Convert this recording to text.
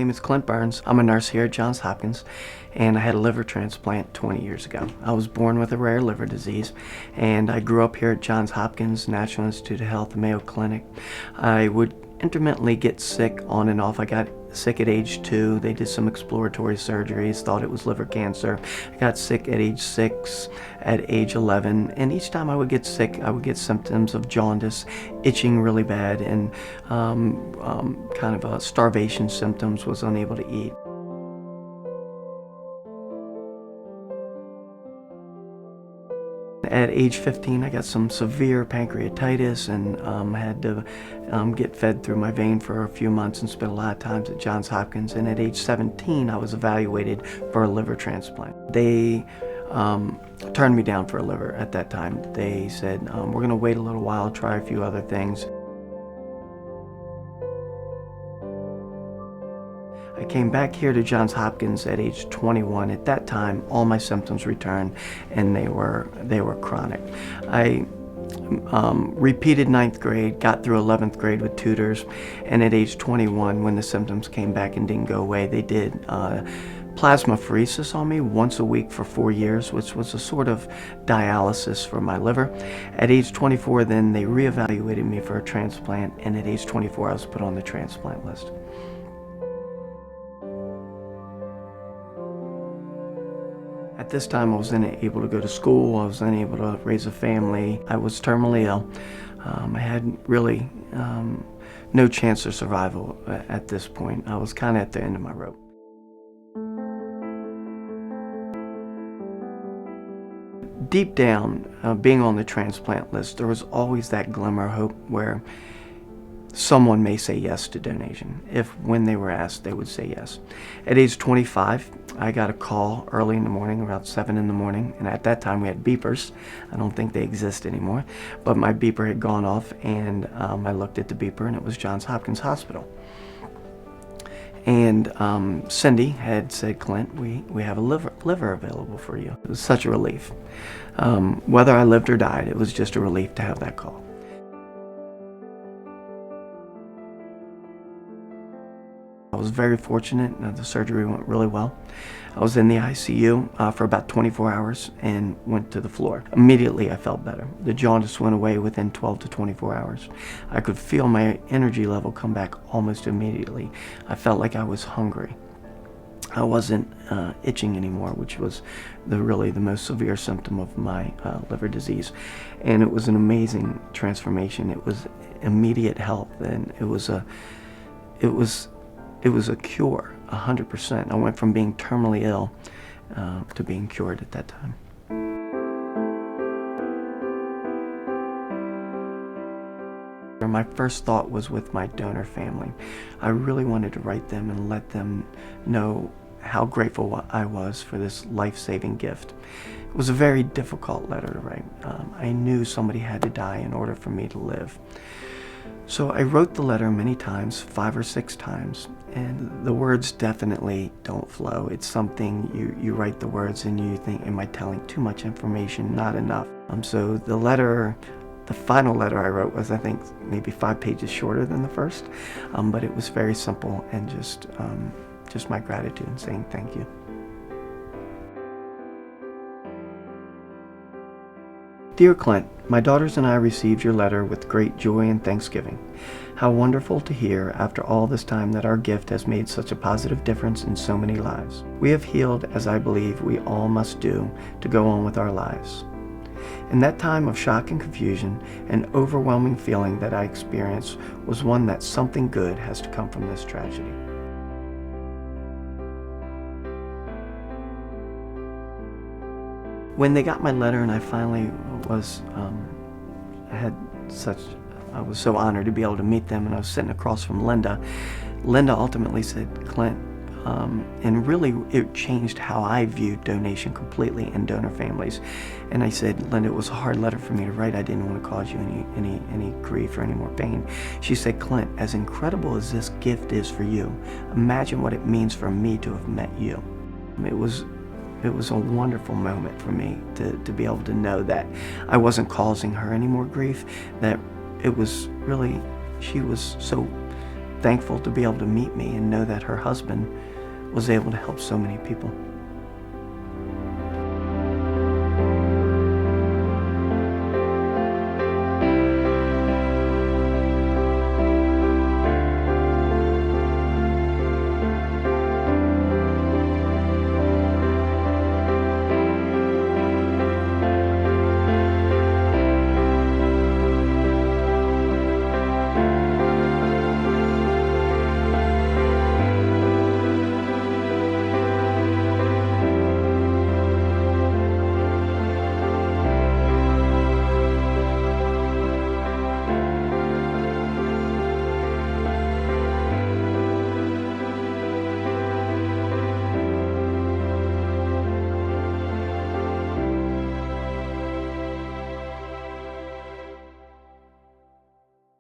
name is Clint Burns. I'm a nurse here at Johns Hopkins, and I had a liver transplant 20 years ago. I was born with a rare liver disease, and I grew up here at Johns Hopkins, National Institute of Health, Mayo Clinic. I would intermittently get sick on and off. I got sick at age 2. They did some exploratory surgeries, thought it was liver cancer. I got sick at age 6, at age 11, and each time I would get sick, I would get symptoms of jaundice, itching really bad, and kind of starvation symptoms, was unable to eat. At age 15, I got some severe pancreatitis and had to get fed through my vein for a few months and spent a lot of time at Johns Hopkins. And at age 17, I was evaluated for a liver transplant. They turned me down for a liver at that time. They said, we're going to wait a little while, try a few other things. I came back here to Johns Hopkins at age 21. At that time, all my symptoms returned, and they were chronic. I repeated 9th grade, got through 11th grade with tutors, and at age 21, when the symptoms came back and didn't go away, they did plasmapheresis on me once a week for 4 years, which was a sort of dialysis for my liver. At age 24, then they reevaluated me for a transplant, and at age 24, I was put on the transplant list. At this time, I was unable to go to school, I was unable to raise a family, I was terminally ill. I had really no chance of survival at this point. I was kind of at the end of my rope. Deep down, being on the transplant list, there was always that glimmer of hope where someone may say yes to donation. If when they were asked, they would say yes. At age 25, I got a call early in the morning, around 7 in the morning, and at that time we had beepers. I don't think they exist anymore, but my beeper had gone off, and I looked at the beeper, and it was Johns Hopkins Hospital. And Cindy had said, Clint, we have a liver available for you. It was such a relief. Whether I lived or died, it was just a relief to have that call. I was very fortunate. The surgery went really well. I was in the ICU for about 24 hours and went to the floor. Immediately I felt better. The jaundice went away within 12 to 24 hours. I could feel my energy level come back almost immediately. I felt like I was hungry. I wasn't itching anymore, which was really the most severe symptom of my liver disease. And it was an amazing transformation. It was immediate health, and it was a cure, 100%. I went from being terminally ill to being cured at that time. My first thought was with my donor family. I really wanted to write them and let them know how grateful I was for this life-saving gift. It was a very difficult letter to write. I knew somebody had to die in order for me to live. So I wrote the letter many times, 5 or 6 times, and the words definitely don't flow. It's something you write the words and you think, am I telling too much information, not enough? So the final letter I wrote was, I think, maybe 5 pages shorter than the first, but it was very simple and just my gratitude and saying thank you. Dear Clint, my daughters and I received your letter with great joy and thanksgiving. How wonderful to hear after all this time that our gift has made such a positive difference in so many lives. We have healed, as I believe we all must do, to go on with our lives. In that time of shock and confusion, an overwhelming feeling that I experienced was one that something good has to come from this tragedy. When they got my letter and I finally was, I was so honored to be able to meet them, and I was sitting across from Linda. Linda ultimately said, Clint, and really it changed how I viewed donation completely and donor families. And I said, Linda, it was a hard letter for me to write. I didn't want to cause you any grief or any more pain. She said, Clint, as incredible as this gift is for you, imagine what it means for me to have met you. It was a wonderful moment for me to be able to know that I wasn't causing her any more grief, that it was really, she was so thankful to be able to meet me and know that her husband was able to help so many people.